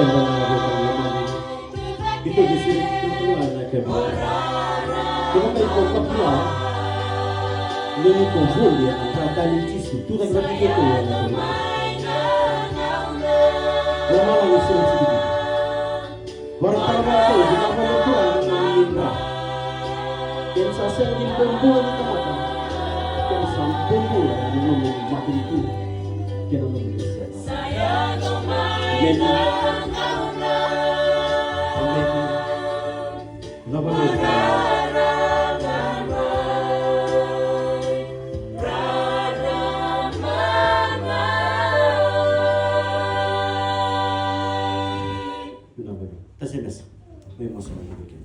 na nakakita naman. Ito di sila tutulan na kebal. Kaya may pagkapila, nini konfuli ang tatangin sisi. Tunay na bigito yan na ito. Wala lang yung sila sila. Warang tama ito, ginapalatuan ng mga nila. Kaya sa sangin pembuan ng kamata, kaya sa pembuan ng mga makinito, kaya naman ito siya. Amen. Amen. Nabalit. Nabalit. Tasinas. May masalang bigyan.